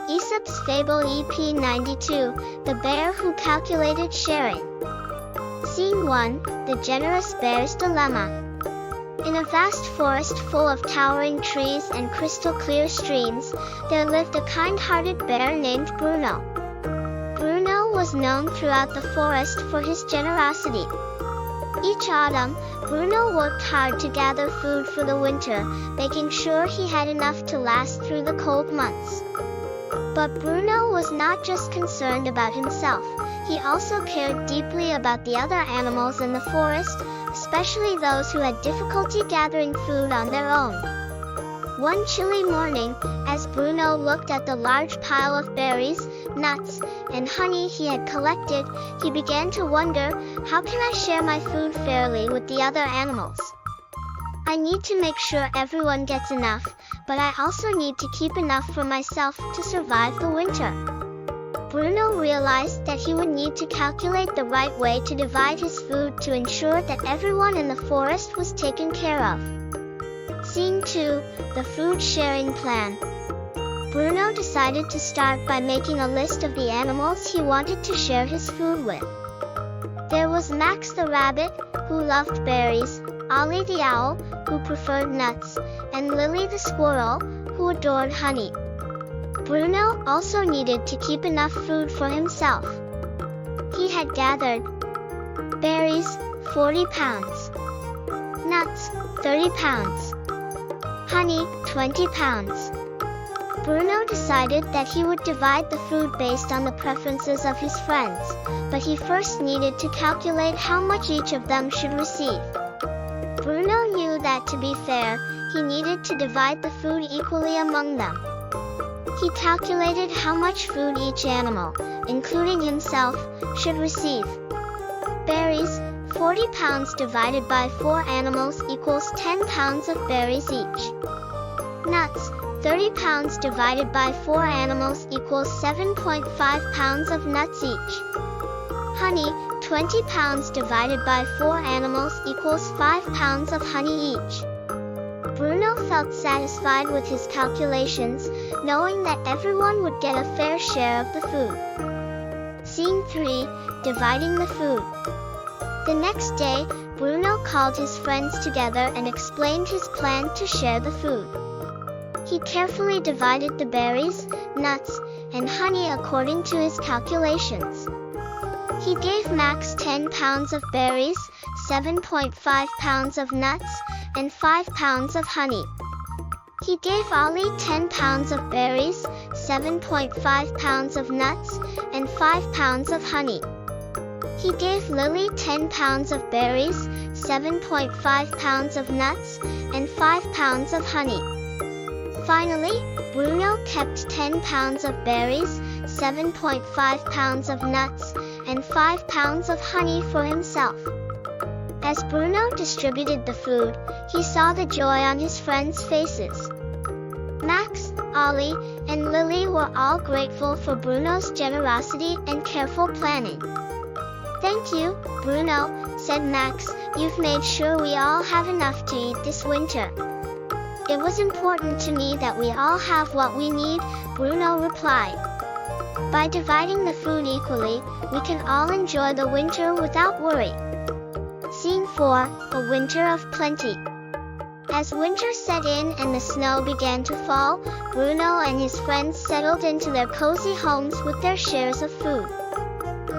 Aesop's Fable EP92, The Bear Who Calculated Sharing. Scene 1, The Generous Bear's Dilemma. In a vast forest full of towering trees and crystal-clear streams, there lived a kind-hearted bear named Bruno. Bruno was known throughout the forest for his generosity. Each autumn, Bruno worked hard to gather food for the winter, making sure he had enough to last through the cold months. But Bruno was not just concerned about himself. He also cared deeply about the other animals in the forest, especially those who had difficulty gathering food on their own. One chilly morning, as Bruno looked at the large pile of berries, nuts, and honey he had collected, he began to wonder, how can I share my food fairly with the other animals? I need to make sure everyone gets enough, but I also need to keep enough for myself to survive the winter. Bruno realized that he would need to calculate the right way to divide his food to ensure that everyone in the forest was taken care of. Scene 2, The Food Sharing Plan. Bruno decided to start by making a list of the animals he wanted to share his food with. There was Max the rabbit, who loved berries, Ollie the owl, who preferred nuts, and Lily the squirrel, who adored honey. Bruno also needed to keep enough food for himself. He had gathered berries, 40 pounds, nuts, 30 pounds, honey, 20 pounds. Bruno decided that he would divide the food based on the preferences of his friends, but he first needed to calculate how much each of them should receive. Bruno knew that to be fair, he needed to divide the food equally among them. He calculated how much food each animal, including himself, should receive. Berries, 40 pounds divided by 4 animals equals 10 pounds of berries each. Nuts, 30 pounds divided by 4 animals equals 7.5 pounds of nuts each. Honey, 20 pounds divided by 4 animals equals 5 pounds of honey each. Bruno felt satisfied with his calculations, knowing that everyone would get a fair share of the food. Scene 3, Dividing the Food. The next day, Bruno called his friends together and explained his plan to share the food. He carefully divided the berries, nuts, and honey according to his calculations. He gave Max 10 pounds of berries, 7.5 pounds of nuts, and 5 pounds of honey. He gave Ollie 10 pounds of berries, 7.5 pounds of nuts, and 5 pounds of honey. He gave Lily 10 pounds of berries, 7.5 pounds of nuts, and 5 pounds of honey. Finally, Bruno kept 10 pounds of berries, 7.5 pounds of nuts, and 5 pounds of honey for himself. As Bruno distributed the food, he saw the joy on his friends' faces. Max, Ollie, and Lily were all grateful for Bruno's generosity and careful planning. "Thank you, Bruno," said Max. "You've made sure we all have enough to eat this winter." "It was important to me that we all have what we need," Bruno replied. "By dividing the food equally, we can all enjoy the winter without worry." Scene 4, A Winter of Plenty. As winter set in and the snow began to fall, Bruno and his friends settled into their cozy homes with their shares of food.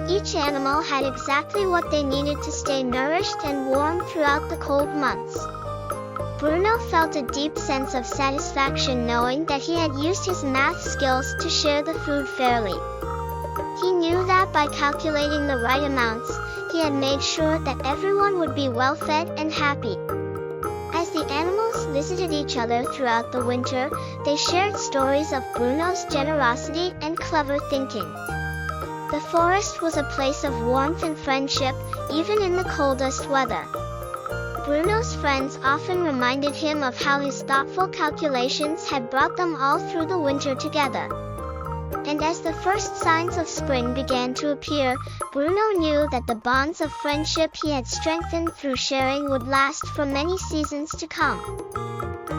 Each animal had exactly what they needed to stay nourished and warm throughout the cold months. Bruno felt a deep sense of satisfaction knowing that he had used his math skills to share the food fairly. He knew that by calculating the right amounts, he had made sure that everyone would be well fed and happy. As the animals visited each other throughout the winter, they shared stories of Bruno's generosity and clever thinking. The forest was a place of warmth and friendship, even in the coldest weather. Bruno's friends often reminded him of how his thoughtful calculations had brought them all through the winter together. And as the first signs of spring began to appear, Bruno knew that the bonds of friendship he had strengthened through sharing would last for many seasons to come.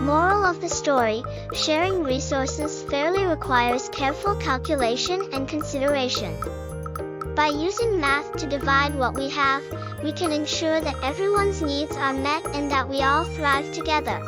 Moral of the story: sharing resources fairly requires careful calculation and consideration. By using math to divide what we have, we can ensure that everyone's needs are met and that we all thrive together.